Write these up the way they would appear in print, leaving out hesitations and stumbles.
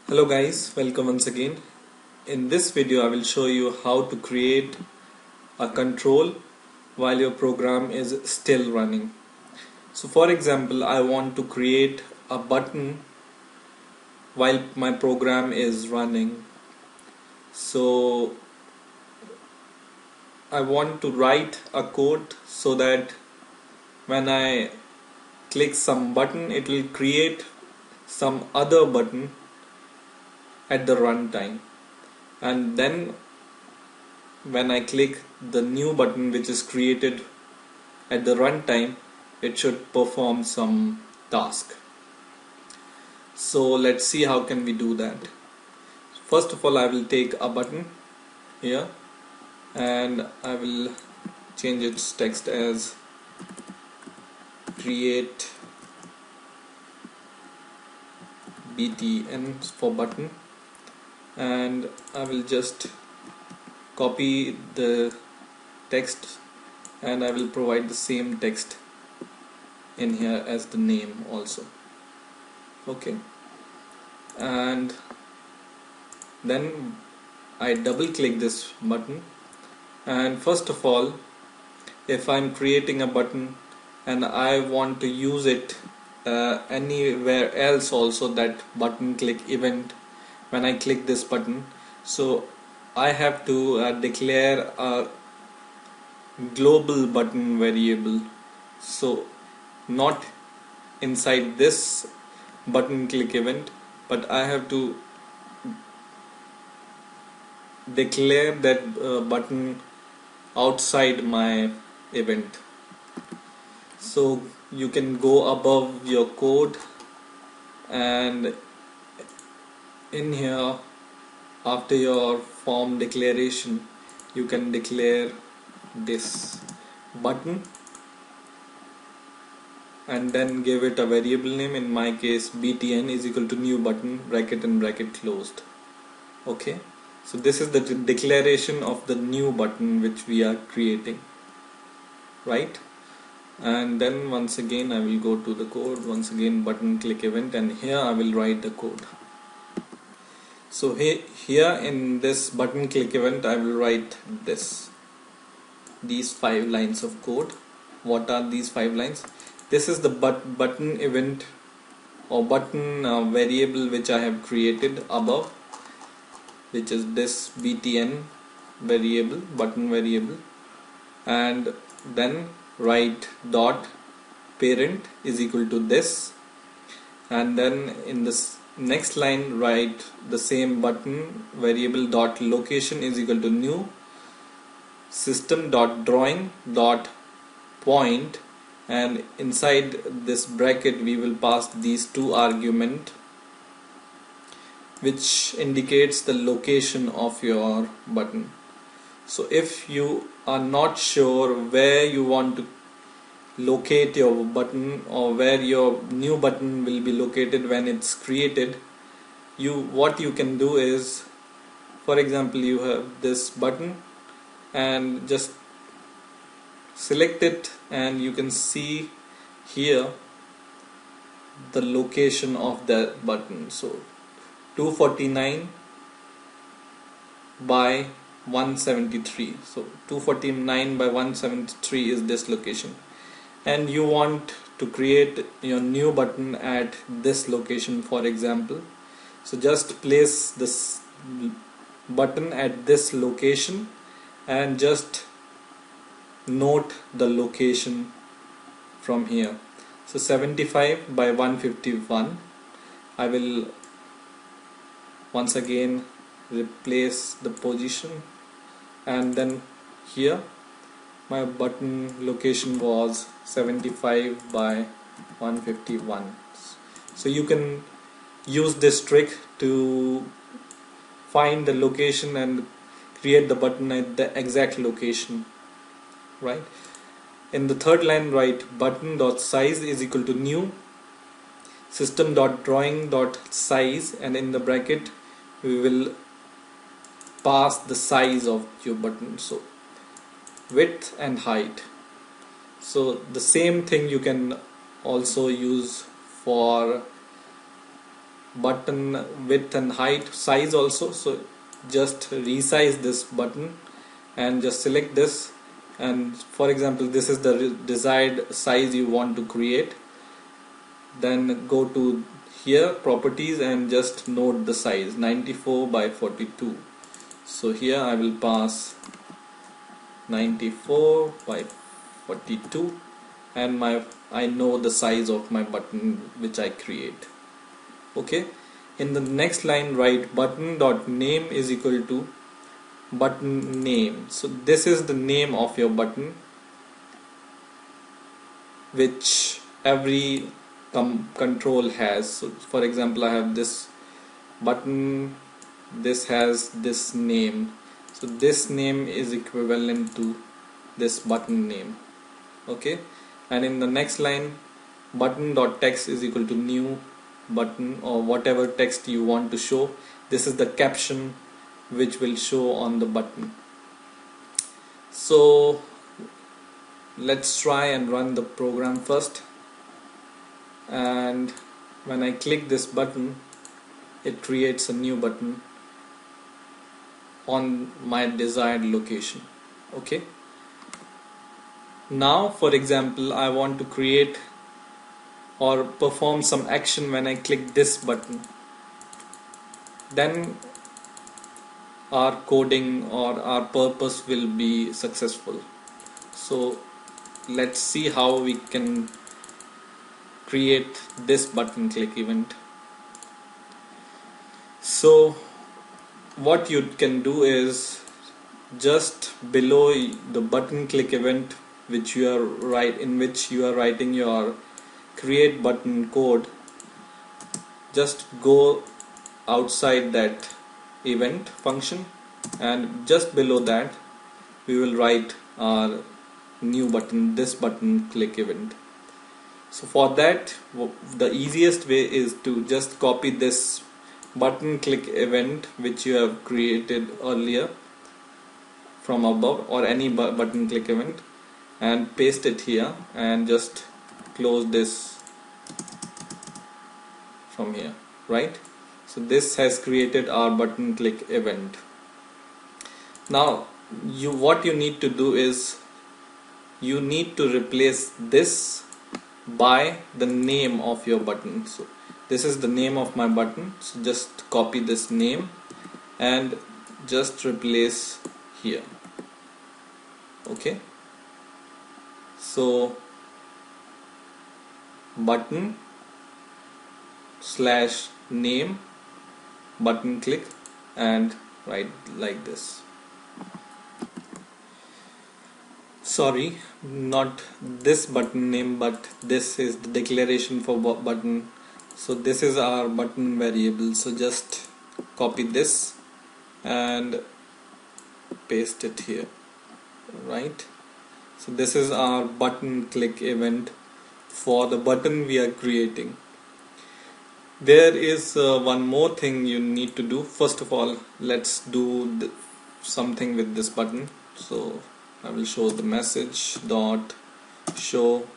Hello guys, welcome once again. In this video I will show you how to create a control while your program is still running. So for example, I want to create a button while my program is running. So I want to write a code so that when I click some button it will create some other button at the runtime, and then when I click the new button which is created at the runtime, it should perform some task. So let's see how can we do that. First of all, I will take a button here and I will change its text as create btn for button, and I will just copy the text and I will provide the same text in here as the name also. Okay, and then I double click this button, and first of all, if I'm creating a button and I want to use it anywhere else also, that button click event, when I click this button, so I have to declare a global button variable. So not inside this button click event, but I have to declare that button outside my event. So you can go above your code, and in here after your form declaration you can declare this button and then give it a variable name. In my case, btn is equal to new button bracket and bracket closed. Okay, so this is the declaration of the new button which we are creating, right? And then once again I will go to the code, once again button click event, and here I will write the code. So here in this button click event I will write these 5 lines of code. What are these 5 lines? This is the button event or button variable which I have created above, which is this btn variable, button variable, and then write dot parent is equal to this, and then in this next line write the same button variable dot location is equal to new system dot drawing dot point, and inside this bracket we will pass these 2 argument which indicates the location of your button. So if you are not sure where you want to locate your button or where your new button will be located when it's created, what you can do is, for example, you have this button and just select it, and you can see here the location of that button. So 249 by 173, so 249 by 173 is this location, and you want to create your new button at this location, for example. So just place this button at this location and just note the location from here. So 75 by 151, I will once again replace the position, and then here my button location was 75 by 151. So you can use this trick to find the location and create the button at the exact location, right? In the third line write button dot size is equal to new system dot drawing dot size, and in the bracket we will pass the size of your button, so width and height. So the same thing you can also use for button width and height, size also. So just resize this button and just select this, and for example this is the desired size you want to create. Then go to here, properties, and just note the size 94 by 42. So here I will pass 94 by 42, and I know the size of my button which I create. Okay, in the next line write button dot name is equal to button name. So this is the name of your button which every control has. So for example, I have this button, this has this name, so this name is equivalent to this button name. Okay, and in the next line button dot text is equal to new button, or whatever text you want to show. This is the caption which will show on the button. So let's try and run the program first, and when I click this button it creates a new button on my desired location. Okay, now for example I want to create or perform some action when I click this button. Then our coding or our purpose will be successful. So let's see how we can create this button click event. So what you can do is just below the button click event which you are in which you are writing your create button code, just go outside that event function, and just below that we will write our new button, this button click event. So for that, the easiest way is to just copy this button click event which you have created earlier from above, or any button click event, and paste it here, and just close this from here, right? So this has created our button click event. Now what you need to do is you need to replace this by the name of your button. So this is the name of my button, so just copy this name and just replace here. Okay, so button slash name button click, and write like this. Sorry, not this button name, but this is the declaration for button. So this is our button variable, so just copy this and paste it here, right? So this is our button click event for the button we are creating. There is one more thing you need to do. First of all, let's do something with this button. So I will show the message dot show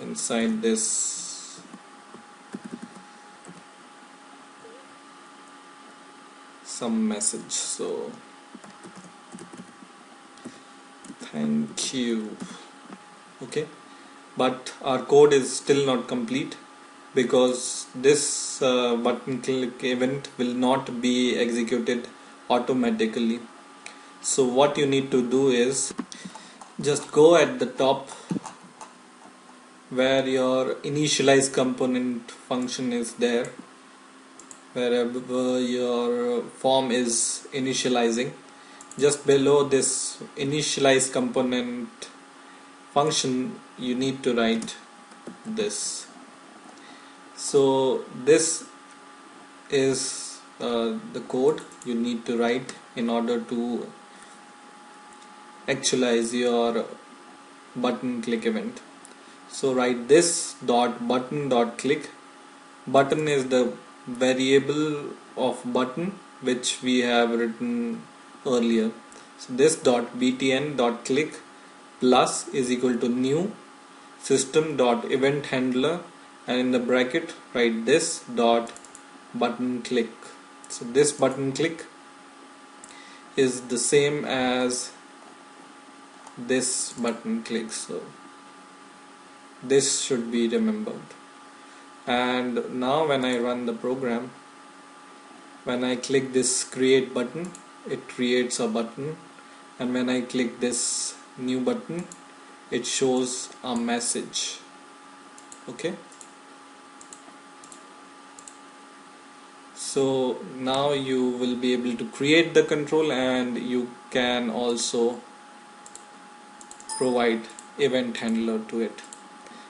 inside this some message. So thank you. Okay, but our code is still not complete because this button click event will not be executed automatically. So what you need to do is just go at the top where your initialize component function is there, wherever your form is initializing. Just below this initialize component function you need to write this. So this is the code you need to write in order to actualize your button click event. So write this dot button dot click. Button is the variable of button which we have written earlier. So this dot btn dot click plus is equal to new system dot event handler and in the bracket write this dot button click. So this button click is the same as this button click, so this should be remembered. And now when I run the program, when I click this create button, it creates a button, and when I click this new button, it shows a message. Okay, so now you will be able to create the control, and you can also provide event handler to it.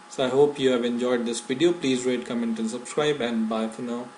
So I hope you have enjoyed this video. Please rate, comment and subscribe, and bye for now.